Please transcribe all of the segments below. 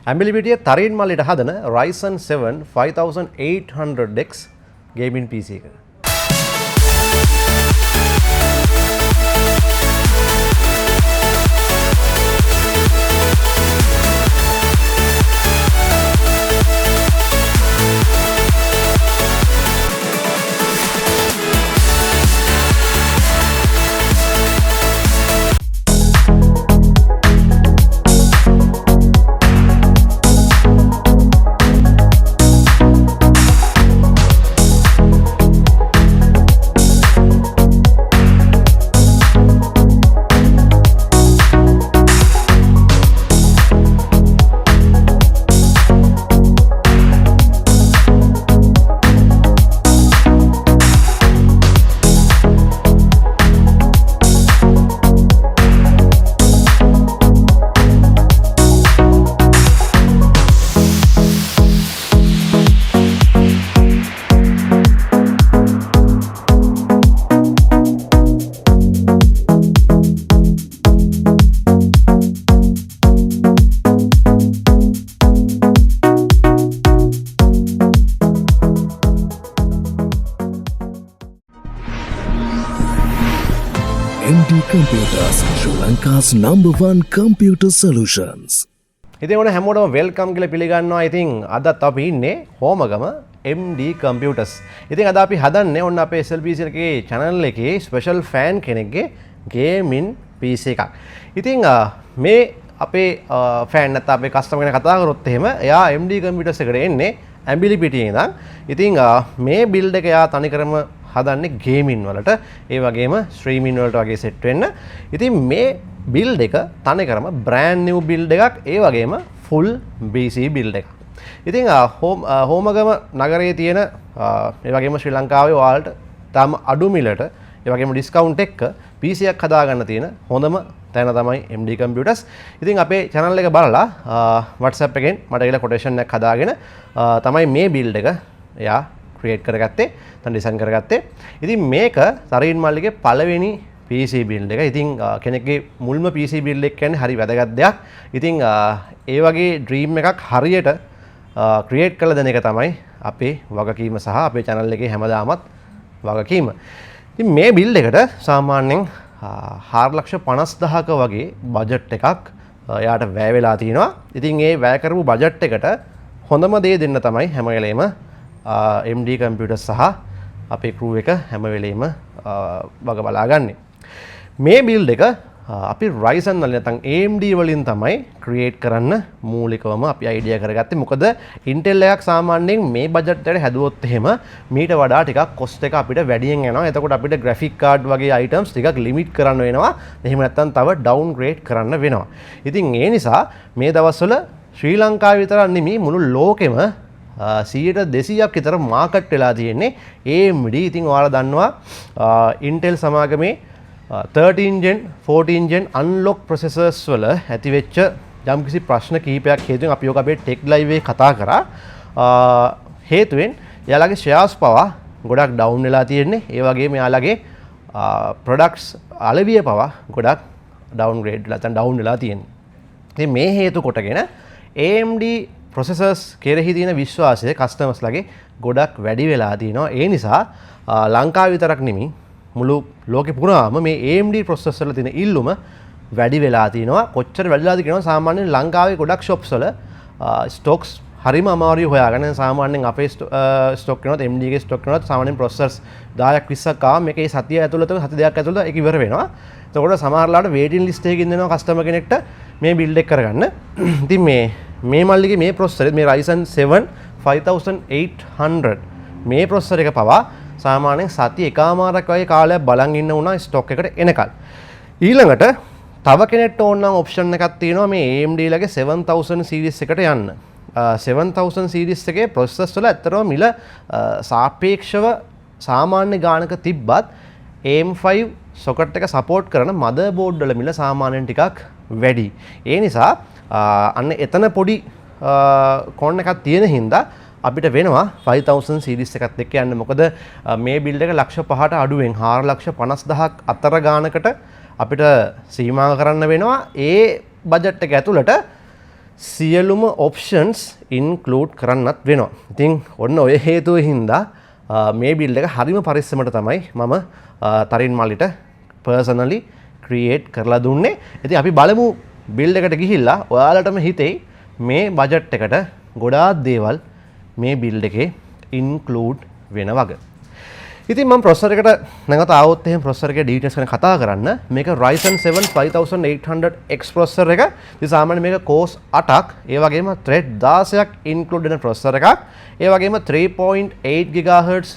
ඇම්බිලිපිටිය තරින් මල්ලිට හදන Ryzen 7 5800X gaming PC එක. MD Computers, Sri Lanka's #1 computer solutions. ඉතින් ඔන්න හැමෝටම වෙල්කම් කියලා පිළිගන්නවා. ඉතින් අදත් අපි ඉන්නේ හෝමගම MD Computers. ඉතින් අද අපි හදන්නේ ඔන්න අපේ SLPC එකේ channel එකේ special fan කෙනෙක්ගේ gaming PC එකක්. ඉතින් මේ අපේ fan නැත්නම් අපේ customer කෙනෙක් කතා කරොත් එහෙම එයා MD Computers එකට එන්නේ ඇම්බිලිපිටියේ ඉඳන්. ඉතින් මේ build එක එයා තනිකරම හදන්නේ ගේමින් වලට ඒ වගේම ස්ට්‍රීමින් වලට වගේ සෙට් වෙන්න. ඉතින් මේ බිල්ඩ් එක තනිකරම බ්‍රෑන්ඩ් නිව් බිල්ඩ් එකක් ඒ වගේම ෆුල් BC බිල්ඩ් එකක්. ඉතින් හෝමගම නගරයේ තියෙන ඒ වගේම ශ්‍රී ලංකාවේ ඔයාලට තාම අඩු මිලට ඒ වගේම ඩිස්කවුන්ට් එක්ක PC එකක් හදාගන්න තියෙන හොඳම තැන තමයි MD Computers. ඉතින් අපේ channel එක බලලා WhatsApp එකෙන් මට කියලා quotation එකක් හදාගෙන තමයි මේ බිල්ඩ් එක එයා ක්‍රියේට් කරගත්තේ තන් ඩිසයින් කරගත්තේ. ඉතින් මේක තරින් මල්ලිගේ පළවෙනි PC build එක. ඉතින් කෙනෙක්ගේ මුල්ම PC build එක කියන්නේ හරි වැදගත් දෙයක්. ඉතින් ඒ වගේ ඩ්‍රීම් එකක් හරියට ක්‍රියේට් කරලා දෙන එක තමයි අපේ වගකීම සහ අපේ channel එකේ හැමදාමත් වගකීම. ඉතින් මේ build එකට සාමාන්‍යයෙන් 4,50,000ක වගේ බජට් එකක් එයාට වැය වෙලා තිනවා. ඉතින් ඒ වැය කරපු බජට් එකට හොඳම දේ දෙන්න තමයි හැම වෙලේම MD Computers සහ අපේ crew එක හැම වෙලේම වග බලාගන්නේ. මේ build එක අපි Ryzen වලින් නැත්නම් AMD වලින් තමයි create කරන්න මූලිකවම අපි idea කරගත්තේ. මොකද Intel එකක් සාමාන්‍යයෙන් මේ budget එකට හැදුවොත් එහෙම මීට වඩා ටිකක් cost එක අපිට වැඩියෙන් යනවා. එතකොට අපිට graphic card වගේ items ටිකක් limit කරන්න වෙනවා. එහෙම නැත්නම් තව downgrade කරන්න වෙනවා. ඉතින් ඒ නිසා මේ දවස්වල ශ්‍රී ලංකාවේ විතරක් නෙමෙයි මුළු ලෝකෙම 200ක් විතර මාකට් වෙලා තියෙන්නේ AMD. ඉතින් ඔයාලා දන්නවා Intel සමාගමේ 13 gen 14 gen unlock processors වල ඇතිවෙච්ච යම්කිසි ප්‍රශ්න කිහිපයක් හේතුවෙන් අපි ඔක අපේ ටෙක් ලයිව් එකේ කතා කරා. හේතුවෙන් එයාලගේ shares පවා ගොඩක් down වෙලා තියෙන්නේ. ඒ වගේම එයාලගේ products අලවිය පවා ගොඩක් downgrade වෙලා නැත්නම් down වෙලා තියෙන්නේ. ඉතින් මේ හේතු කොටගෙන AMD processors කෙරෙහි තියෙන විශ්වාසය customers ලගේ ගොඩක් වැඩි වෙලා තියෙනවා. ඒ නිසා ලංකාව විතරක් නෙමෙයි මුළු ලෝකෙ පුරාම මේ AMD processors වල තියෙන ඉල්ලුම වැඩි වෙලා තියෙනවා. කොච්චර වැඩිලාද කියනවා සාමාන්‍යයෙන් ලංකාවේ ගොඩක් shops වල stocks හරිම අමාරුයි හොයාගන්න. සාමාන්‍යයෙන් අපේ stock කරනවත් MD ගේ stock කරනවත් සාමාන්‍යයෙන් processors 10ක් 20ක් ආව මේකේ සතිය ඇතුළත සති දෙකක් ඇතුළත ඒක ඉවර වෙනවා. එතකොට සමහරලාට waiting list එකකින් දෙනවා customer කෙනෙක්ට මේ build එක කරගන්න. ඉතින් මේ මල්ලිගේ මේ processor මේ Ryzen 7 5800 මේ processor එක පවා සාමාන්‍යයෙන් සති එකමාරක් වගේ කාලයක් බලන් ඉන්න උනා ස්ටොක් එකට එනකල්. ඊළඟට තව කෙනෙක්ට ඕන නම් ඔප්ෂන් එකක් තියෙනවා මේ AMD ලගේ 7000 series එකට යන්න. 7000 series එකේ processors වල ඇත්තටම මිල සාපේක්ෂව සාමාන්‍ය ගානක තිබ්බත් AM5 socket එක support කරන motherboard වල මිල සාමාන්‍යයෙන් ටිකක් වැඩි. ඒ නිසා අන්න එතන පොඩි කොන් එකක් තියෙන හින්දා අපිට වෙනවා 5000 series එකත් එක්ක යන්න. මොකද මේ build එක ලක්ෂ 5ට අඩුවෙන් 4,50,000ක් අතර ගානකට අපිට සීමා කරන්න වෙනවා. ඒ බජට් එක ඇතුළට සියලුම ඔප්ෂන්ස් ඉන්ක්ලූඩ් කරන්නත් වෙනවා. ඉතින් ඔන්න ඔය හේතුව හින්දා මේ බිල්ඩ් එක හරිම පරිස්සමට තමයි මම තරින් මල්ලිට පර්සනලි ක්‍රියේට් කරලා දුන්නේ. ඉතින් අපි බලමු බිල්ඩ් එකට ගිහිල්ලා ඔයාලටම හිතෙයි මේ බජට් එකට ගොඩාක් දේවල් මේ බිල්ඩ් එකේ ඉන්ක්ලූඩ් වෙන වගේ. ඉතින් මම ප්‍රොසෙසර් එකට නැගත ආවොත් එහෙම ප්‍රොසෙසර් එකේ ඩීටේල්ස් ගැන කතා කරන්න. මේක Ryzen 7 5800X ප්‍රොසෙසර් එක. ඉතින් සාමාන්‍යයෙන් මේක කෝස් 8ක්, ඒ වගේම thread 16ක් ඉන්ක්ලූඩ් වෙන ප්‍රොසෙසර් එකක්. ඒ වගේම 3.8 GHz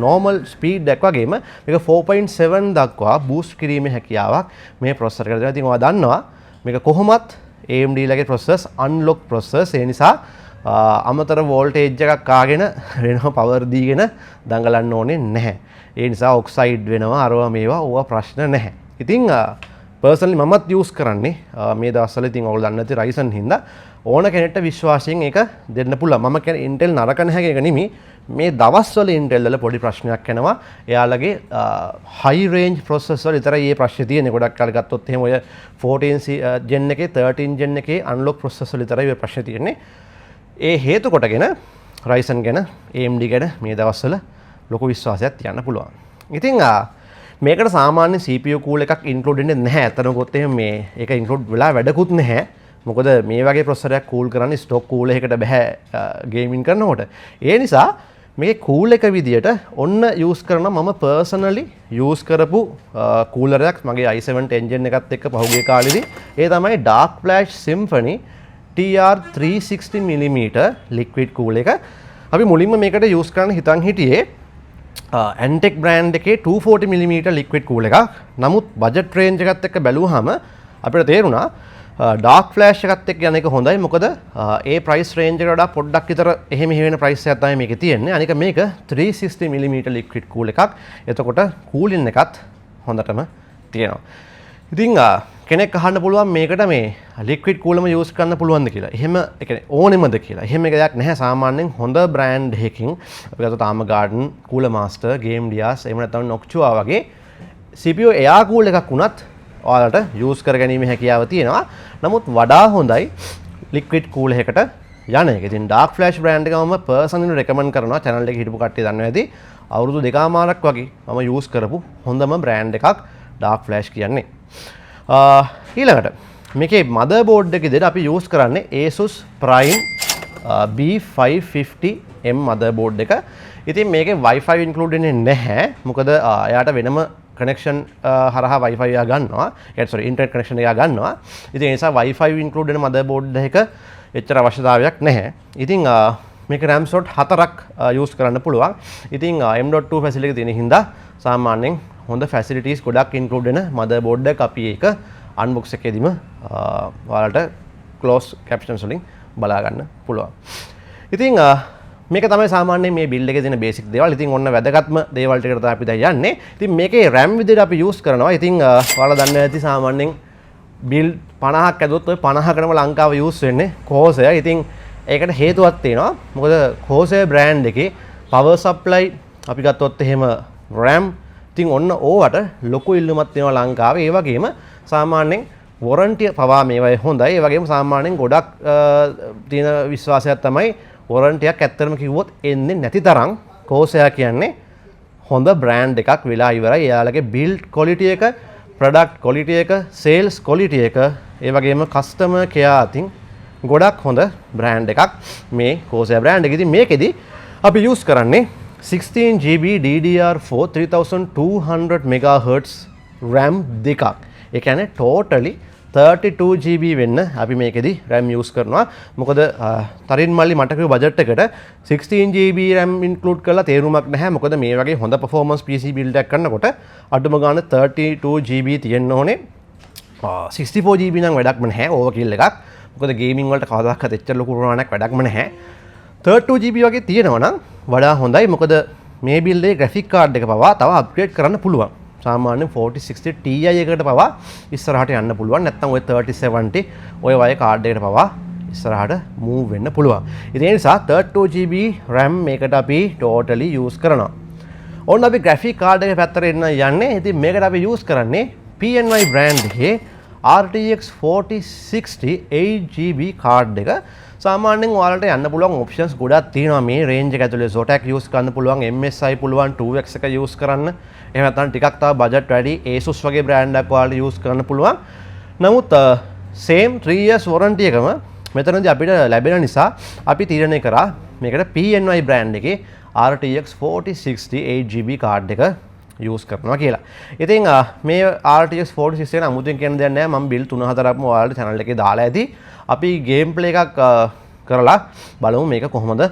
normal speed එකක් වගේම මේක 4.7 දක්වා බූස්ට් කිරීමේ හැකියාවක් මේ ප්‍රොසෙසර් එකට දෙනවා. ඉතින් ඔයා දන්නවා මේක කොහොමත් AMD ලගේ ප්‍රොසෙසර්ස් අන්ලොක් ප්‍රොසෙසර්ස්. ඒ නිසා අමතර වෝල්ටේජ් එකක් කාගෙන වෙනම පවර් දීගෙන දඟලන්න ඕනේ නැහැ. ඒ නිසා ඔක්සයිඩ් වෙනවා අරවා මේවා ඕවා ප්‍රශ්න නැහැ. ඉතින් පර්සනලි මමත් යූස් කරන්නේ මේ දවස්වල ඉතින් ඔයගොල්ලෝ දන්නේ නැති Ryzen හින්දා ඕන කෙනෙක්ට විශ්වාසයෙන් ඒක දෙන්න පුළුවන්. මම කියන්නේ Intel නරක නැහැ කියන එක නෙමෙයි. මේ දවස්වල Intel වල පොඩි ප්‍රශ්නයක් එනවා. එයාලගේ high range processor වල විතරයි මේ ප්‍රශ්නේ තියෙන්නේ. ගොඩක් කාලෙ ගත්තොත් එහෙම ඔය 14 gen එකේ 13 gen එකේ unlock processor වල විතරයි මේ ප්‍රශ්නේ තියෙන්නේ. ඒ හේතු කොටගෙන Ryzen ගැන AMD ගැන මේ දවස්වල ලොකු විශ්වාසයක් තියන්න පුළුවන්. ඉතින් මේකට සාමාන්‍ය CPU කූල් එකක් ඉන්ක්ලූඩ් වෙන්නේ නැහැ. අතන ගොත් එහෙම මේ ඒක ඉන්ක්ලූඩ් වෙලා වැඩකුත් නැහැ. මොකද මේ වගේ ප්‍රොසෙසරයක් කූල් කරන්නේ ස්ටොක් කූල් එකකට බෑ ගේමින් කරනකොට. ඒ නිසා මේ කූල් එක විදියට ඔන්න යූස් කරන මම පර්සනලි යූස් කරපු කූලරයක් මගේ i7 engine එකත් එක්ක පහුගිය කාලෙදී. ඒ තමයි Dark Flash Symphony TR360mm liquid cool එක. අපි මුලින්ම මේකට යූස් කරන්න හිතන් හිටියේ Antec brand එකේ 240mm liquid cool එකක්. නමුත් budget range එකත් එක්ක බැලුවාම අපිට තේරුණා dark flash එකත් එක්ක යන එක හොඳයි. මොකද ඒ price range එකට වඩා පොඩ්ඩක් විතර එහෙම වෙන price එකක් තමයි මේකේ තියෙන්නේ. අනික මේක 360mm liquid cool එකක්. එතකොට cooling එකත් හොඳටම තියෙනවා. ඉතින් කෙනෙක් අහන්න පුළුවන් මේකට මේ liquid coolම use කරන්න පුළුවන්ද කියලා. එහෙම ඒ කියන්නේ ඕනෙමද කියලා. එහෙම එක දෙයක් නැහැ. සාමාන්‍යයෙන් හොඳ brand එකකින් අපි ගත්තොත් Arma Garden, Cooler Master, Game Dias, එහෙම නැත්නම් Noctua වගේ CPU air cool එකක් වුණත් ඔයාලට use කර ගැනීමේ හැකියාව තියෙනවා. නමුත් වඩා හොඳයි liquid cool එකකට යන එක. ඉතින් Dark Flash brand එක මම personally recommend කරනවා. channel එකේ හිටපු කට්ටිය දන්නවා ඇති. අවුරුදු 2මාරක් වගේ මම use කරපු හොඳම brand එකක් Dark Flash කියන්නේ. ඊළඟට මේකේ motherboard එක විදිහට අපි use කරන්නේ Asus Prime B550M motherboard එක. ඉතින් මේකේ Wi-Fi include වෙන්නේ නැහැ. මොකද එයාට වෙනම connection හරහා Wi-Fi එක ගන්නවා. sorry internet connection එක ගන්නවා. ඉතින් ඒ නිසා Wi-Fi include වෙන motherboard එක එච්චර අවශ්‍යතාවයක් නැහැ. ඉතින් මේක RAM slot 4ක් use කරන්න පුළුවන්. ඉතින් M.2 facility එක තියෙන හින්දා සාමාන්‍යයෙන් හොඳ facilities ගොඩක් include වෙන motherboard එක අපි ඒක unbox එකේදීම ඔයාලට close captions වලින් බලා ගන්න පුළුවන්. ඉතින් මේක තමයි සාමාන්‍යයෙන් මේ build එකේ තියෙන basic දේවල්. ඉතින් ඔන්න වැදගත්ම දේවල් ටිකට තමයි අපි දැන් යන්නේ. ඉතින් මේකේ RAM විදිහට අපි use කරනවා. ඉතින් ඔයාලා දන්නේ නැති සාමාන්‍යයෙන් build 50ක් ඇදුවොත් ඔය 50කටම ලංකාව use වෙන්නේ Corsair. ඉතින් ඒකට හේතුවක් තියෙනවා. මොකද Corsair brand එකේ power supply අපි ගත්තොත් එහෙම RAM ඉතින් ඔන්න ඕවට ලොකු ඉල්ලුමක් තියෙනවා ලංකාවේ. ඒ වගේම සාමාන්‍යයෙන් warranty පවා මේවයි හොඳයි. ඒ වගේම සාමාන්‍යයෙන් ගොඩක් තියෙන විශ්වාසයක් තමයි warranty එකක් ඇත්තටම කිව්වොත් එන්නේ නැති තරම් Corsair කියන්නේ හොඳ brand එකක් වෙලා ඉවරයි. එයාලගේ build quality එක, product quality එක, sales quality එක, ඒ වගේම customer care අතින් ගොඩක් හොඳ brand එකක් මේ Corsair brand එක. ඉතින් මේකෙදි අපි use කරන්නේ 16GB DDR4 3200 MHz RAM දෙකක්. ඒ කියන්නේ totally 32GB වෙන්න අපි මේකෙදි RAM use කරනවා. මොකද තරින් මල්ලි මට කිව්ව බජට් එකට 16GB RAM include කරලා තේරුමක් නැහැ. මොකද මේ වගේ හොඳ performance PC build එකක් කරනකොට අඩුම ගානේ 32GB තියෙන්න ඕනේ. 64GB නම් වැඩක්ම නැහැ. overkill එකක්. මොකද gaming වලට කවදාවත් එච්චර ලොකු ප්‍රමාණයක් වැඩක්ම නැහැ. 32GB වගේ තියෙනවා නම් වඩා හොඳයි. මොකද මේ build එකේ graphic card එක පවා තව upgrade කරන්න පුළුවන්. සාමාන්‍යයෙන් 4060 Ti එකකට පවා ඉස්සරහට යන්න පුළුවන්. නැත්නම් ඔය 3070 ඔය වගේ කාඩ් එකකට පවා ඉස්සරහට move වෙන්න පුළුවන්. ඉතින් ඒ නිසා 32GB RAM මේකට අපි totally use කරනවා. ඔන්න අපි graphic card එක පැත්තට එන්න යන්නේ. ඉතින් මේකට අපි use කරන්නේ PNY brand එකේ RTX 4060 8GB කාඩ් එක. සාමාන්‍යයෙන් ඔයාලට යන්න පුළුවන් ඔප්ෂන්ස් ගොඩක් තියෙනවා මේ රේන්ජ් එක ඇතුලේ. Zotac use කරන්න පුළුවන්, MSI පුළුවන් 2X එක use කරන්න. එහෙම නැත්නම් ටිකක් තව බජට් වැඩි Asus වගේ බ්‍රෑන්ඩ් එකක් ඔයාලට use කරන්න පුළුවන්. නමුත් same 3 years warranty එකම මෙතනදී අපිට ලැබෙන නිසා අපි තීරණය කරා මේකට PNY බ්‍රෑන්ඩ් එකේ RTX 4060 8GB කාඩ් එක use කරනවා කියලා. ඉතින් මේ RTX 4060 එක අමුතුවෙන් කියන්න දෙයක් නැහැ. මම බිල් 3-4ක්ම ඔයාලට channel එකේ දාලා ඇති. අපි ගේම් ප්ලේ එකක් කරලා බලමු මේක කොහොමද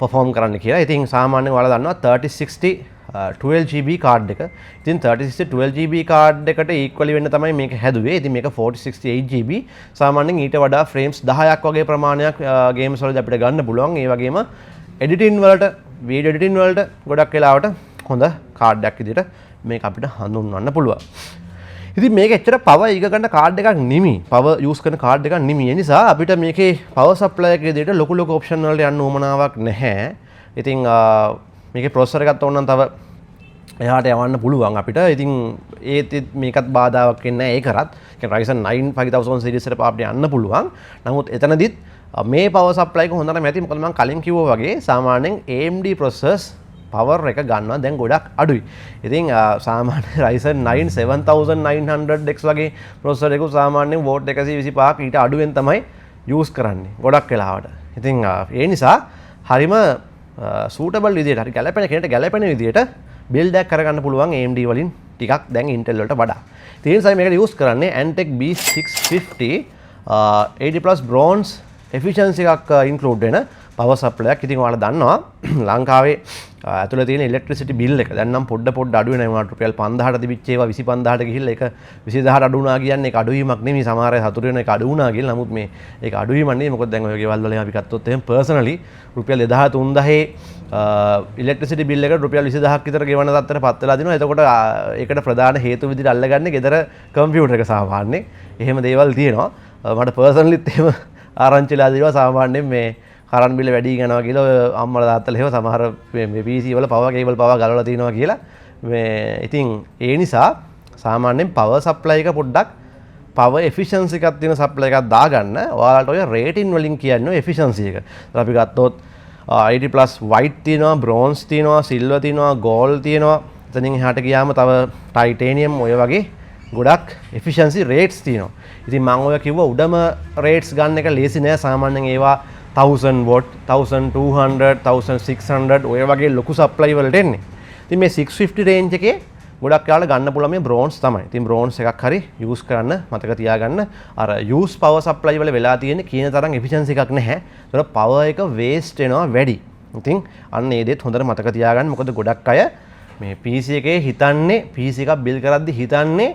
perform කරන්න කියලා. ඉතින් සාමාන්‍යයෙන් ඔයාලා දන්නවා 3060 12GB කාඩ් එක. ඉතින් 3060 12GB කාඩ් එකට equal වෙන්න තමයි මේක හැදුවේ. ඉතින් මේක 4060 8GB. සාමාන්‍යයෙන් ඊට වඩා frames 10ක් වගේ ප්‍රමාණයක් games වලදී අපිට ගන්න පුළුවන්. ඒ වගේම editing වලට, video editing වලට ගොඩක් වෙලාවට හොඳ කාඩ් එකක් විදිහට මේක අපිට හඳුන්වන්න පුළුවන්. ඉතින් මේක එච්චර power එක ගන්න කාඩ් එකක් නෙමෙයි. power use කරන කාඩ් එකක් නෙමෙයි. ඒ නිසා අපිට මේකේ power supply එක විදිහට ලොකු option වලට යන්න උවමනාවක් නැහැ. ඉතින් මේකේ processor එකක් ඕන නම් තව එහාට යවන්න පුළුවන් අපිට. ඉතින් ඒත් මේකත් බාධාවක් වෙන්නේ නැහැ. ඒ කරත් කියන්නේ Ryzen 9 5000 series එකට අපිට යන්න පුළුවන්. නමුත් එතනදිත් මේ power supply එක හොඳටම ඇති. මොකද මම කලින් කිව්වා වගේ සාමාන්‍යයෙන් AMD processors power එක ගන්නවා දැන් ගොඩක් අඩුයි. ඉතින් සාමාන්‍ය Ryzen 9 7900X වගේ processor එකක් සාමාන්‍යයෙන් watt 125ක් ඊට අඩුවෙන් තමයි use කරන්නේ ගොඩක් වෙලාවට. ඉතින් ඒ නිසා හරිම suitable විදියට හරි ගැලපෙන කෙනෙක්ට ගැලපෙන විදියට build එකක් කරගන්න පුළුවන් AMD වලින් ටිකක් දැන් Intel වලට වඩා. ඒ නිසා මේකට use කරන්නේ Antec B650 80+ bronze efficiency එකක් include වෙන power supply එකක්. ඉතින් ඔයාලා දන්නවා ලංකාවේ ඇතුළේ තියෙන electricity bill එක දැන් නම් පොඩ්ඩ අඩු වෙනවා. වුණාට රුපියල් 5000ට තිබිච්ච ඒවා 25000ට ගිහිල්ලා ඒක 20000ට අඩු වුණා කියන්නේ ඒක අඩුවීමක් නෙමෙයි. සමහර අය සතුටු වෙන එක අඩු වුණා කියලා. නමුත් මේ ඒක අඩුවීමක් නෙමෙයි. මොකද දැන් ඔය ගෙවල් වලින් අපි ගත්තොත් එහෙනම් personally රුපියල් 2000-3000 electricity bill එකට රුපියල් 20000ක් විතර ගෙවන තත්ත්වයට පත් වෙලා දිනවා. එතකොට ඒකට ප්‍රධාන හේතු විදිහට අල්ලගන්නේ ගෙදර කම්පියුටර් එක සාමාන්‍යයෙන්. එහෙම දේවල් තියෙනවා. මට personallyත් එහෙම ආරංචිලා දිනවා සාමාන්‍යයෙන් මේ කරන්ට් බිල වැඩි යනවා කියලා ඔය අම්මලා තාත්තලා එහෙම සමහර මේ PC වල power cable ගලවලා තිනවා කියලා මේ ඉතින් ඒ නිසා සාමාන්‍යයෙන් power supply එක පොඩ්ඩක් power efficiency එකක් තියෙන supply එකක් දාගන්න ඔයාලට ඔය rating වලින් කියන්නේ efficiency එක. අපි ගත්තොත් 80+ white තියෙනවා, bronze තියෙනවා, silver තියෙනවා, gold තියෙනවා. එතනින් එහාට ගියාම තව titanium ඔය වගේ ගොඩක් efficiency rates තියෙනවා. ඉතින් මම ඔය කිව්ව උඩම rates ගන්න එක ලේසි නෑ. සාමාන්‍යයෙන් ඒවා 1000 watt 1200 1600 ඔය වගේ ලොකු supply වලට එන්නේ. ඉතින් මේ 650 range එකේ ගොඩක් යාලා ගන්න පුළුවන් මේ bronze තමයි. ඉතින් bronze එකක් හරි use කරන්න මතක තියාගන්න. අර use power supply වල වෙලා තියෙන කියන තරම් efficiency එකක් නැහැ. ඒතර power එක waste වෙනවා වැඩි. ඉතින් අන්න ඒ දෙත් හොඳට මතක තියාගන්න. මොකද ගොඩක් අය මේ PC එකේ හිතන්නේ PC එකක් build කරද්දි හිතන්නේ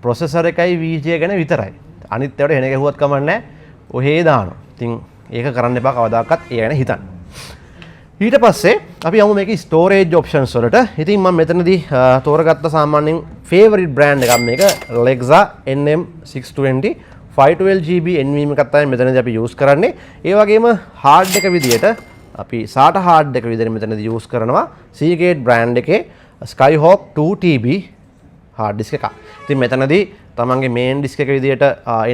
processor එකයි VGA ගැන විතරයි. අනිත් ඒවාට එන ගැහුවත් කමක් නැහැ. ඔහේ දානවා. ඉතින් ඒක කරන්න එපා කවදාකවත් ඒ ගැන හිතන්න. ඊට පස්සේ අපි යමු මේකේ storage options වලට. ඉතින් මම මෙතනදී තෝරගත්ත සාමාන්‍යයෙන් favorite brand එකක් මේක Lexa NM620 512GB NVMe එකක් තමයි මෙතනදී අපි use කරන්නේ. ඒ වගේම hard එක විදියට අපි SATA hard එක විදියට මෙතනදී use කරනවා Seagate brand එකේ Skyhawk 2TB hard disk එකක්. ඉතින් මෙතනදී තමන්ගේ main disk එක විදියට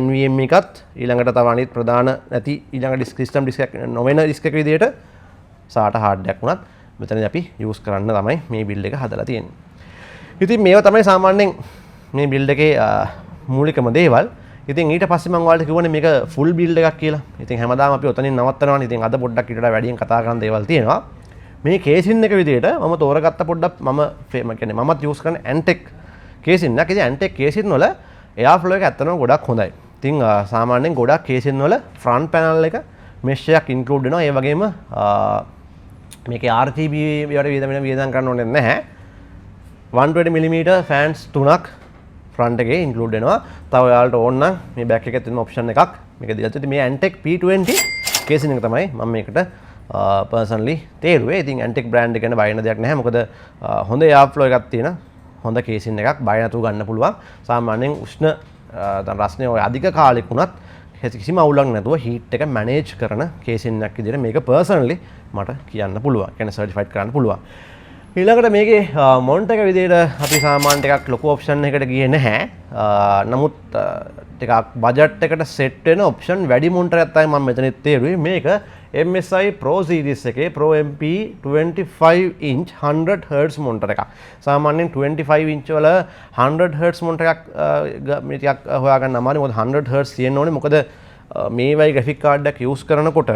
NVMe එකත් ඊළඟට තව අනිත් ප්‍රධාන නැති ඊළඟ disk system disk එක නොවන disk එක විදියට SATA hard එකක් වුණත් මෙතනදී අපි use කරන්න තමයි මේ build එක හදලා තියෙන්නේ. ඉතින් මේවා තමයි සාමාන්‍යයෙන් මේ build එකේ මූලිකම දේවල්. ඉතින් ඊට පස්සේ මම ඔයාලට කිව්වනේ මේක full build එකක් කියලා. ඉතින් හැමදාම අපි ඔතනින් නවත්තනවානේ. ඉතින් අද පොඩ්ඩක් ඊට වඩා වැඩියෙන් කතා කරන්න දේවල් තියෙනවා. මේ casing එක විදියට මම තෝරගත්ත පොඩ්ඩක් මම කියන්නේ මමත් use කරන Antec casing එක. ඉතින් Antec casing වල airflow එක ඇත්තටම ගොඩක් හොඳයි. ඉතින් සාමාන්‍යයෙන් ගොඩක් casing වල front panel එක mesh එකක් include වෙනවා. ඒ වගේම මේකේ RGB වලට වියදම් කරන්න ඕනේ නැහැ. 120mm fans 3ක් front එකේ include වෙනවා. තව ඔයාලට ඕන නම් මේ back එකේ තියෙන option එකක් මේක දීලා තියෙන්නේ. මේ Antec P20 casing එක තමයි මම මේකට personally තේරුවේ. ඉතින් Antec brand එක ගැන බය වෙන දෙයක් නැහැ. මොකද හොඳ airflow එකක් තියෙන හොඳ casing එකක් බය නැතුව ගන්න පුළුවන්. සාමාන්‍යයෙන් උෂ්ණ දැන් රස්නේ ඔය අධික කාලෙක වුණත් කිසිම අවුලක් නැතුව heat එක manage කරන casing එකක් විදිහට මේක personally මට කියන්න පුළුවන්. කියන්නේ certified කරන්න පුළුවන්. ඊළඟට මේකේ මොන්ට් එක විදිහට අපි සාමාන්‍ය ටිකක් ලොකු ඔප්ෂන් එකකට ගියේ නැහැ. නමුත් ටිකක් බජට් එකට සෙට් වෙන ඔප්ෂන් වැඩි මොන්ටර් එකක් තමයි මම මෙතනත් තේරුවේ. මේක MSI Pro series එකේ Pro MP 25 inch 100 Hz monitor එකක්. සාමාන්‍යයෙන් 25 inch වල 100 Hz මොන්ටර් එකක් මේ ටිකක් හොයාගන්න අමාරුයි. මොකද 100 Hz තියෙන්න ඕනේ. මොකද මේ වගේ ග්‍රැෆික් කාඩ් එකක් යූස් කරනකොට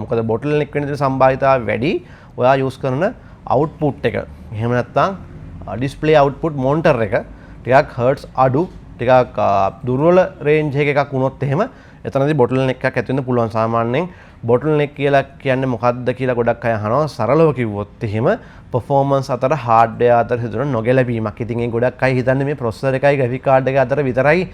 මොකද බොටල් නෙක් වෙන සම්භාවිතාව වැඩි. ඔයා යූස් කරන අවුට්පුට් එක. එහෙම නැත්නම් ඩිස්ප්ලේ අවුට්පුට් මොනිටර් එක ටිකක් හර්ට්ස් අඩු ටිකක් දුර්වල රේන්ජ් එකක් වුණොත් එහෙම එතනදී බොටල් නෙක් එකක් ඇති වෙන්න පුළුවන්. සාමාන්‍යයෙන් බොටල් නෙක් කියලා කියන්නේ මොකක්ද කියලා ගොඩක් අය අහනවා. සරලව කිව්වොත් එහෙම performance අතර hardware අතර සිදුවන නොගැලපීමක්. ඉතින් ඒ ගොඩක් අය හිතන්නේ මේ processor එකයි graphic card එක අතර විතරයි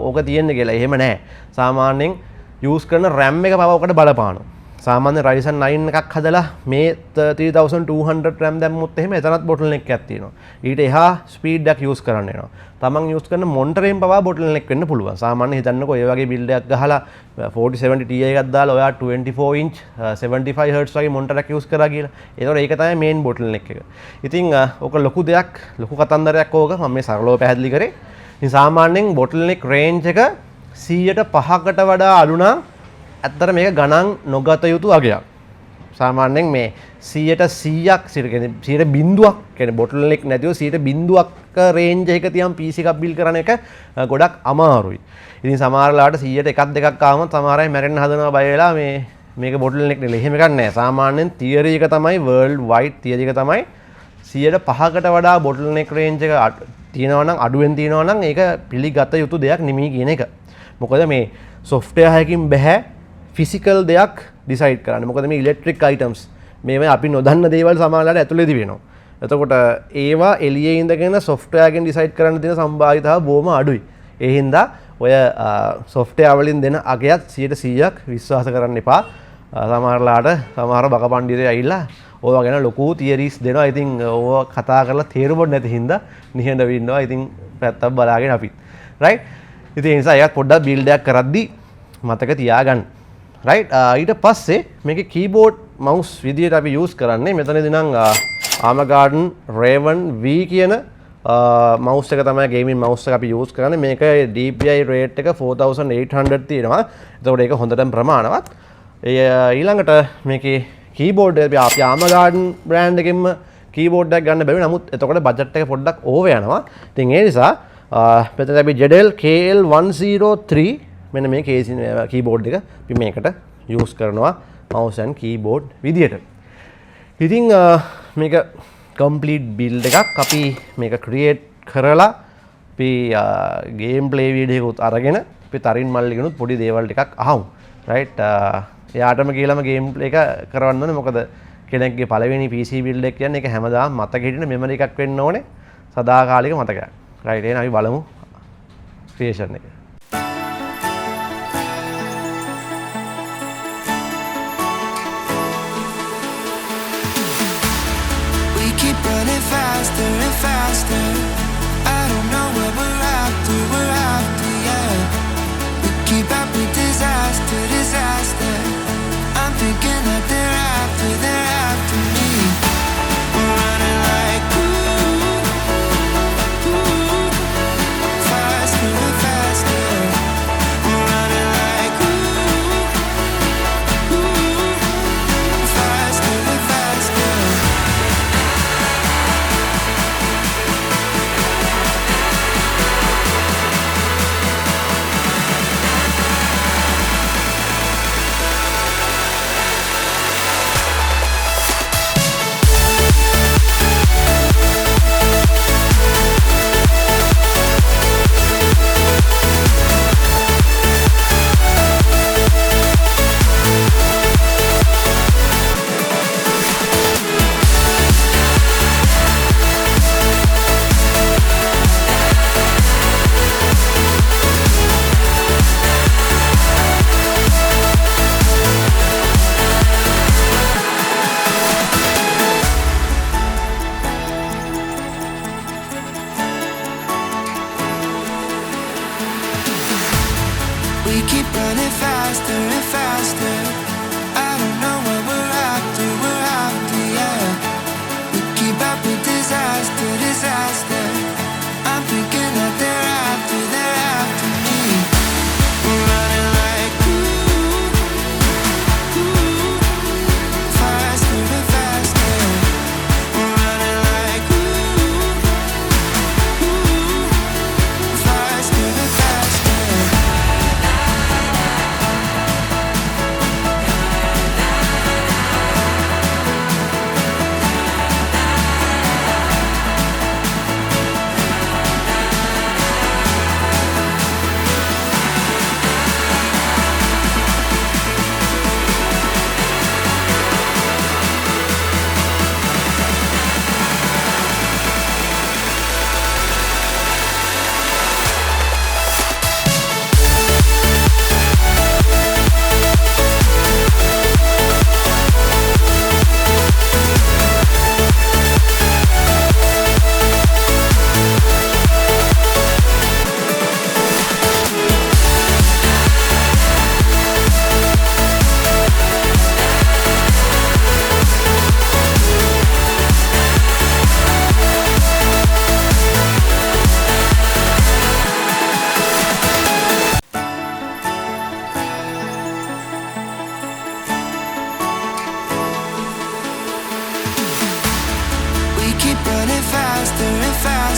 ඕක තියෙන්නේ කියලා. එහෙම නැහැ. සාමාන්‍යයෙන් use කරන RAM එක පව ඔකට බලපානවා. සාමාන්‍ය Ryzen 9 එකක් හදලා මේ 3200 RAM දැම්මොත් එහෙම එතනත් bottleneck එකක් තියෙනවා. ඊට එහා ස්පීඩ් එකක් යූස් කරන්න වෙනවා. තමන් යූස් කරන මොනිටරෙන් පවා bottleneck වෙන්න පුළුවන්. සාමාන්‍ය හිතන්නකෝ ඔය වගේ බිල්ඩ් එකක් ගහලා 4070 Ti එකක් දාලා ඔයා 24 inch 75 Hz වගේ මොනිටර් එකක් යූස් කරා කියලා. ඒතකොට ඒක තමයි මේන් bottleneck එක. ඉතින් ඔක ලොකු දෙයක්, ලොකු කතන්දරයක් ඕක. මම මේ සරලව පැහැදිලි කරේ. ඉතින් සාමාන්‍යයෙන් bottleneck range එක 100%කට වඩා අඩු නම් ඇත්තට මේක ගණන් නොගත යුතු අගයක්. සාමාන්‍යයෙන් මේ 100%ක් 100%ක් කියන්නේ bottleneck නැතිව 100%ක් රේන්ජ් එක තියන් PC එකක් බිල් කරන එක ගොඩක් අමාරුයි. ඉතින් සමහර වෙලාවට 100ට එකක් දෙකක් ආවම සමහර අය මැරෙන්න හදනවා බය වෙලා මේක bottleneck නෙල. එහෙම එකක් නැහැ. සාමාන්‍යයෙන් theory එක තමයි world wide theory එක තමයි 105කට වඩා bottleneck range එක තියෙනවා නම් අඩුවෙන් තියෙනවා නම් ඒක පිළිගත යුතු දෙයක් නෙමෙයි කියන එක. මොකද මේ software එකකින් බෑ ෆිසිකල් දෙයක් ඩිසයිඩ් කරන්න. මොකද මේ ඉලෙක්ට්‍රික් අයිටම්ස් මේවා අපි නොදන්න දේවල් සමහරවිට ඇතුළේදී වෙනවා. එතකොට ඒවා එළියේ ඉඳගෙන software එකෙන් ඩිසයිඩ් කරන්න තියෙන සම්භාවිතාව බොහොම අඩුයි. ඒ හින්දා ඔය software වලින් දෙන අගයත් 100%ක් විශ්වාස කරන්න එපා. සමහරලාට සමහර බක පණ්ඩිතයෝ ඇවිල්ලා ඕවා ගැන ලොකු තියරිස් දෙනවා. ඉතින් ඕවා කතා කරලා තේරුම් නැති හින්දා නිහඬව ඉන්නවා. ඉතින් පැත්තක් බලාගෙන අපිත්. රයිට්. ඉතින් ඒ නිසා ඒත් පොඩ්ඩක් බිල්ඩ් එකක් කරද්දී මතක තියාගන්න. රයිට්. ඊට පස්සේ මේකේ කීබෝඩ් මවුස් විදියට අපි යූස් කරන්නේ මෙතනදී නම් Arma Garden Raven V කියන මවුස් එක තමයි ගේමින් මවුස් එක අපි යූස් කරන්නේ. මේක DPI rate එක 4800 තියෙනවා. එතකොට ඒක හොඳටම ප්‍රමාණවත්. ඊළඟට මේකේ කීබෝඩ් අපි Arma Garden brand එකෙන්ම කීබෝඩ් එකක් ගන්න බැරි. නමුත් එතකොට බජට් එක පොඩ්ඩක් ඕවර් යනවා. ඉතින් ඒ නිසා මෙතන අපි JDL KL103 මෙන්න මේ කීබෝඩ් එක අපි මේකට යූස් කරනවා mouse and keyboard විදියට. ඉතින් මේක complete build එකක් අපි මේක create කරලා අපි game play video එකත් අරගෙන අපි තරින් මල්ලිගෙනුත් පොඩි දේවල් ටිකක් අහමු. right. එයාටම කියලාම game play එක කරවන්න ඕනේ. මොකද කෙනෙක්ගේ පළවෙනි PC build එක කියන්නේ ඒක හැමදාම මතක හිටින memory එකක් වෙන්න ඕනේ. සදාකාලික මතකයක්. right. එහෙනම් අපි බලමු creation එක. Faster and faster. I don't know where we're after, yeah. We keep up with disaster, disaster. I'm thinking that they're after me. We're running like faster and faster. We're running like faster and faster.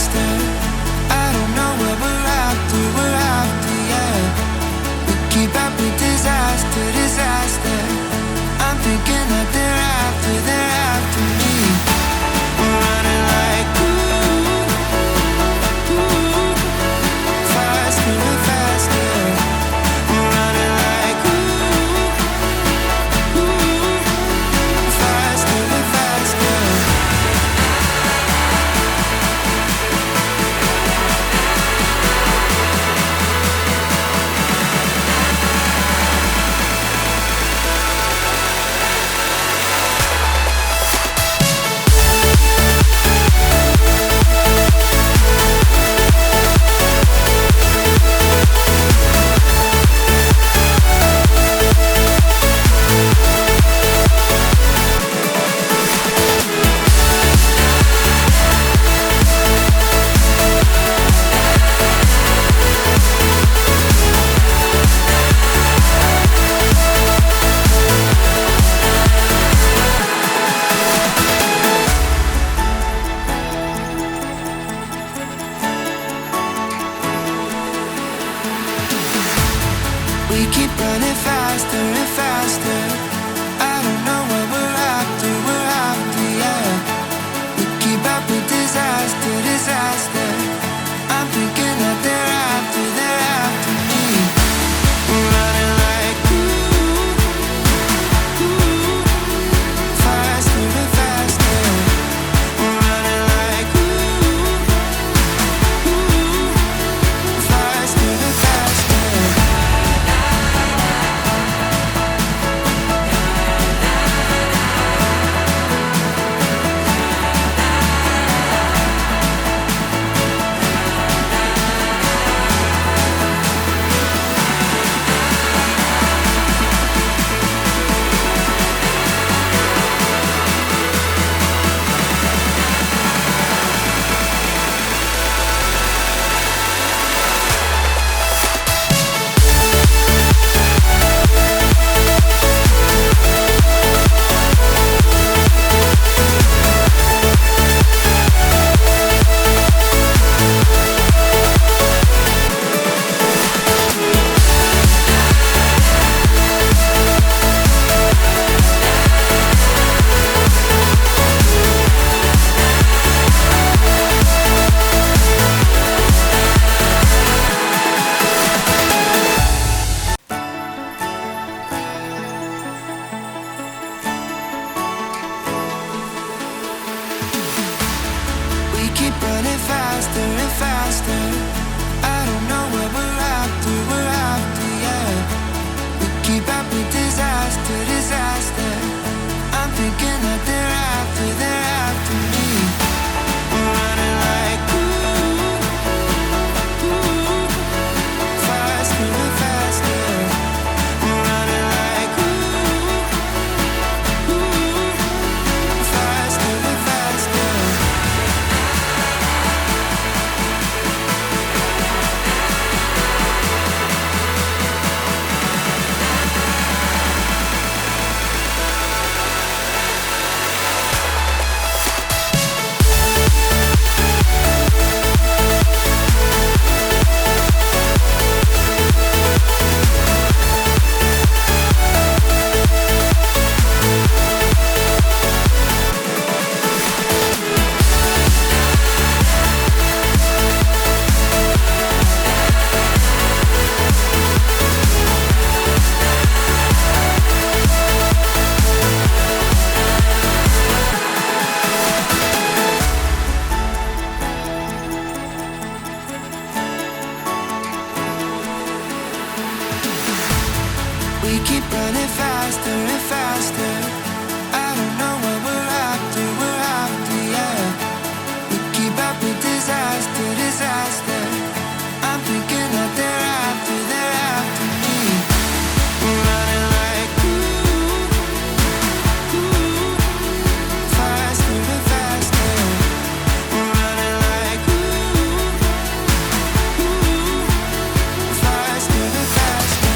disaster. I don't know where we're after, yeah. We keep up with disaster, disaster. I'm thinking that they're after me. We're running like faster and faster. We're running like faster and faster. We keep running faster and faster. I don't know what we're after, yeah. We keep up with disaster, disaster. I'm thinking that they're after me. We're running like faster and faster. We're running like faster and faster. We keep running faster and faster. I don't know where we're after, yeah. We keep up with disaster, disaster. I'm thinking that they're after me. We're running like faster and faster. We're running like faster and faster. We keep running faster and faster. I don't know what we're after, yeah. We keep up with disaster, disaster. I'm thinking that they're after me. We're running like faster and faster. We're running like faster and faster.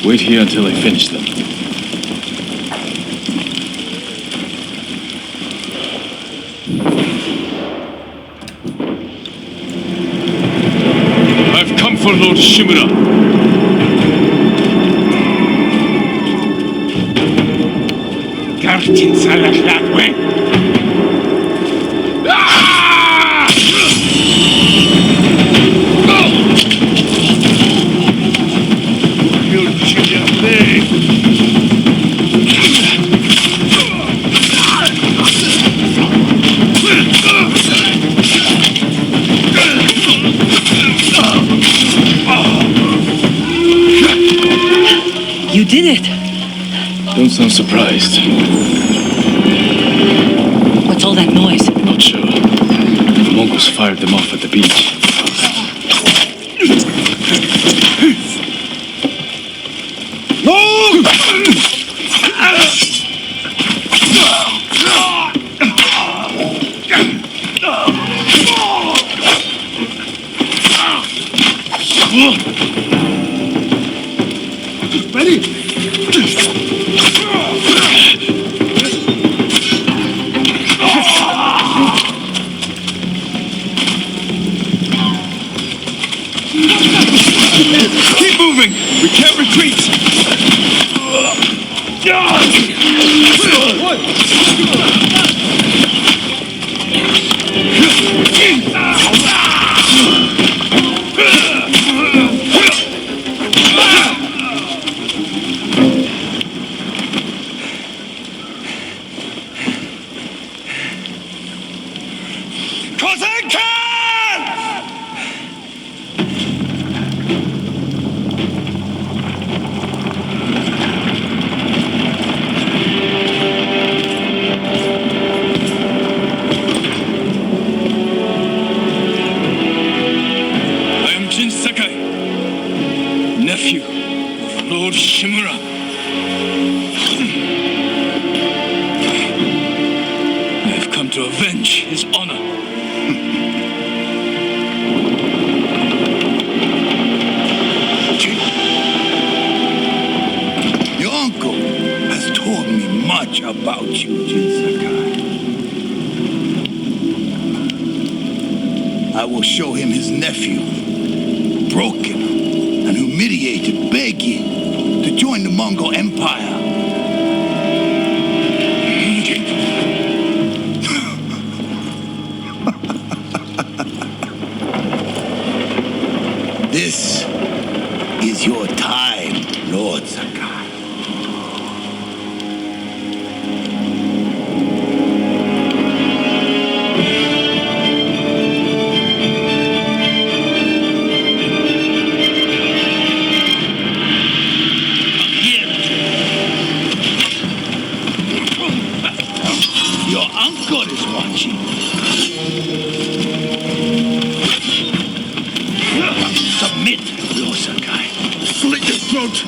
Wait here until I finish them. I've come for Lord Shimura. Gartin Salaklatwe. You did it! Don't sound surprised. What's all that noise? Not sure. The Mongols fired them off at the beach. Keep moving! We can't retreat! Nephew of Lord Shimura. I have come to avenge his honor. Your uncle has told me much about you, Jin Sakai. I will show him his nephew, broken and humiliated, begging to join the Mongol Empire. This is your time, Lord Sakai. Your uncle is watching. Submit, Lord Sakai. Slit his throat.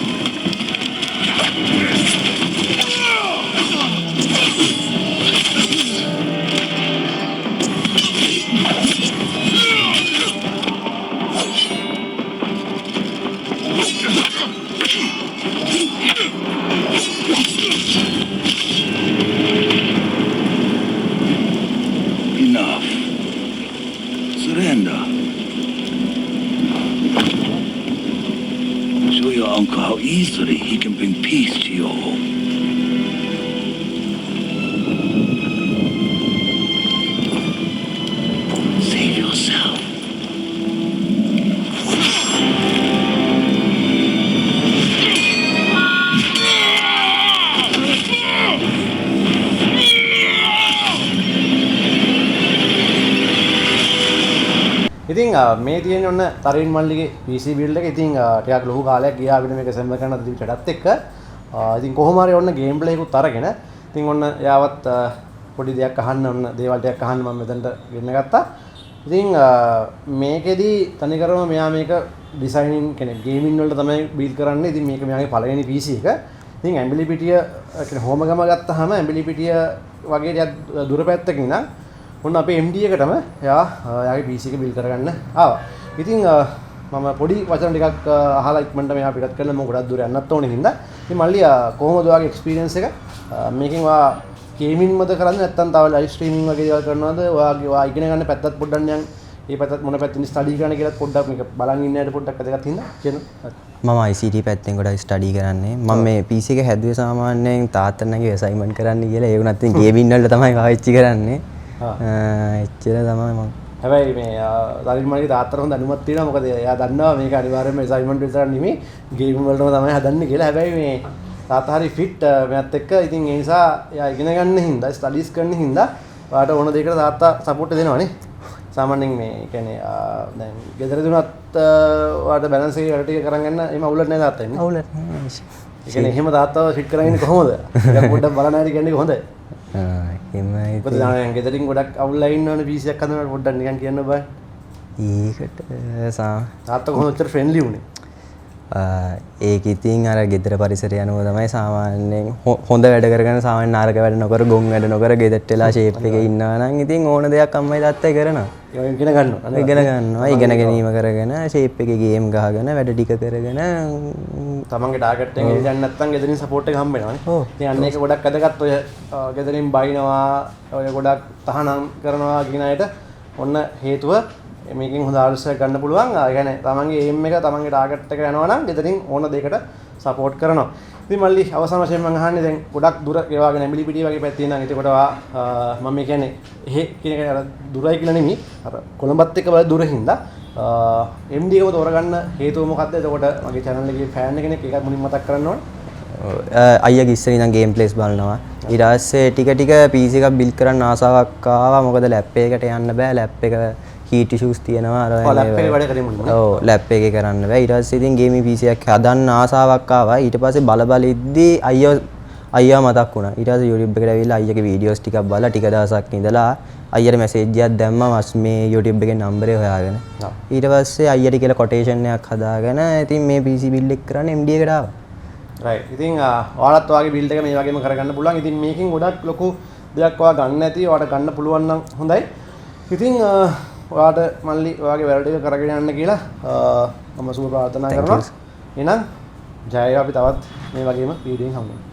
Enough. Surrender. Show your uncle how easily he can bring peace to your home. Save yourself. ඉතින් මේ තියෙන ඔන්න තරින් මල්ලිගේ PC build එක ඉතින් ටිකක් ලොකු කාලයක් ගියා අපිට මේක සෙම්බර් කරන්න තිබිච්චටත් එක්ක ඉතින් කොහොම හරි ඔන්න ගේම් ප්ලේ එකකුත් අරගෙන ඉතින් ඔන්න යාවත් පොඩි දෙයක් අහන්න ඔන්න දේවල් ටිකක් අහන්න මම මෙතනට ගෙන්න ගත්තා. ඉතින් මේකෙදි තනිකරම මෙයා මේක ඩිසයිනින් කෙනෙක් ගේමින් වලට තමයි බිල්ඩ් කරන්නේ. ඉතින් මේක මෙයාගේ පළවෙනි PC එක. ඉතින් ඇම්බිලි පිටිය කියන්නේ හෝමගම ගත්තාම ඇම්බිලි පිටිය වගේ ටිකක් දුර පැත්තකින් නම් ඔන්න අපේ MD එකටම එයාගේ PC එක බිල්ඩ් කරගන්න ආවා. ඉතින් මම පොඩි වචන ටිකක් අහලා ඉක්මනට මෙහා පිටත් කරලා මම ගොඩක් දුර යන්නත් ඕනේ හින්දා. ඉතින් මල්ලි කොහොමද ඔයාගේ එක්ස්පීරියන්ස් එක? මේකෙන් ඔයා ගේමින් මත කරන්නේ නැත්නම් තව ලයිව් ස්ට්‍රීමින් වගේ දේවල් කරනවද? ඔයා ඉගෙන ගන්න පැත්තත් පොඩ්ඩක් නිකන් මේ පැත්තත් මොන පැත්තෙන් ස්ටඩි කරන්න කියලා පොඩ්ඩක් මේක බලන් ඉන්න ඇයට පොඩ්ඩක් අදගත් හින්දා කියන්න. මම ICT පැත්තෙන් ගොඩක් ස්ටඩි කරන්නේ. මම මේ PC එක හැදුවේ සාමාන්‍යයෙන් තාත්තනගේ අසයින්මන්ට් කරන්න කියලා. ඒ වුණත් ඉතින් ගේමින් වලට තමයි පාවිච්චි කරන්නේ. එච්චර තමයි මම. හැබැයි මේ සාරිමල්ගේ තාත්තට හොඳ අනුමත තියෙනවා. මොකද එයා දන්නවා මේක අනිවාර්යයෙන්ම අසයින්මන්ට් විතරක් නෙමෙයි ගේම් වලටම තමයි හදන්නේ කියලා. හැබැයි මේ තාත්තා හරි ෆිට් මෙයත් එක්ක. ඉතින් ඒ නිසා එයා ඉගෙන ගන්න හින්දා ස්ටඩීස් කරන හින්දා ඔයාට ඕන දෙයකට තාත්තා සපෝට් දෙනවනේ. සාමාන්‍යයෙන් මේ කියන්නේ දැන් ගෙදරදී උනත් ඔයාට බැලන්ස් එක වැඩ ටික කරන් ගන්න එහෙම අවුලක් නැහැ තාත්තා ඉන්නේ. අවුලක් නැහැ. ඒ කියන්නේ එහෙම තාත්තව ෆිට කරගෙන ඉන්නේ කොහොමද? ඒක පොඩ්ඩක් බලන්න හරි කියන්නේ කොහොමද? එහෙමයි. මොකද දැන් ගෙදරින් ගොඩක් අවුල්ලා ඉන්නවනේ PC එකක් හදනකොට පොඩ්ඩක් නිකන් කියන්න බෑ. ඒකට තාත්තා කොහොමද උත්තර ෆ්‍රෙන්ඩ්ලි උනේ? ඒක ඉතින් අර ගෙදර පරිසරය අනුව තමයි සාමාන්‍යයෙන් හොඳ වැඩ කරගෙන සාමාන්‍ය නාරක වැඩ නොකර ගොන් වැඩ නොකර ගෙදරට වෙලා ෂේප් එකේ ඉන්නවා නම් ඉතින් ඕන දෙයක් අම්මයි තාත්තයි කරනවා. ඒක ඉගෙන ගන්නවා. ඉගෙන ගන්නවා. ඉගෙන ගැනීම කරගෙන ෂේප් එකේ ගේම් ගහගෙන වැඩ ටික කරගෙන තමන්ගේ ටාගට් එක ඉගෙන නැත්නම් ගෙදරින් සපෝට් එක හම්බ වෙනවානේ. ඔව්. ඉතින් අන්න ඒක ගොඩක් වැදගත්. ඔය ගෙදරින් බයිනවා, ඔය ගොඩක් තහනම් කරනවා කියන අයට ඔන්න හේතුව මේකෙන් හොඳ ආර්ඩර්ස් එකක් ගන්න පුළුවන්. ඒ කියන්නේ තමන්ගේ එයිම් එක තමන්ගේ ටාගට් එකට යනවා නම් ගෙදරින් ඕන දෙයකට සපෝට් කරනවා. ඉතින් මල්ලි අවසාන වශයෙන් මම අහන්නේ දැන් ගොඩක් දුර ඒ වගේ නැඹිලි පිටිය වගේ පැත්තේ ඉඳන් එතකොට මම මේ කියන්නේ එහෙ කියන එක අර දුරයි කියලා නෙමෙයි. අර කොළඹත් එක්ක බල දුර හින්දා MD එකව තෝරගන්න හේතුව මොකද්ද? එතකොට මගේ channel එකේ ෆෑන් කෙනෙක් ඒක මුලින්ම මතක් කරන්න ඕනේ. අයියාගේ ඉස්සර ඉඳන් ගේම් ප්ලේස් බලනවා. ඊට පස්සේ ටික ටික PC එකක් බිල්ඩ් කරන්න ආසාවක් ආවා. මොකද ලැප් එකකට යන්න බෑ. ලැප් එක heat issues තියෙනවා අර ලැප් එකේ වැඩ කරේ මුලින්ම. ඔව් ලැප් එකේ කරන්න බෑ. ඊට පස්සේ ඉතින් ගේමින් PC එකක් හදන්න ආසාවක් ආවා. ඊට පස්සේ බල ඉද්දී අයියා මතක් වුණා. ඊට පස්සේ YouTube එකට ඇවිල්ලා අයියාගේ වීඩියෝස් ටිකක් බලලා ටික දවසක් ඉඳලා අයියට මැසේජ් එකක් දැම්මා මේ YouTube එකේ නම්බරේ හොයාගෙන. ඊට පස්සේ අයියට කියලා කොටේෂන් එකක් හදාගෙන ඉතින් මේ PC build එක කරන්න MD එකට ආවා. රයිට්. ඉතින් ඔයාලත් ඔයාගේ build එක මේ වගේම කරගන්න පුළුවන්. ඉතින් මේකෙන් ගොඩක් ලොකු දෙයක් ඔයා ගන්න නැති. ඔයාට ගන්න පුළුවන් නම් හොඳයි. ඉතින් ඔයාට මල්ලි ඔයාගේ වැඩ ටික කරගෙන යන්න කියලා මම සුබ ප්‍රාර්ථනා කරනවා. එහෙනම් ජය වේවා අපි තවත් මේ වගේම වීඩියෝකින් හමු වෙමු.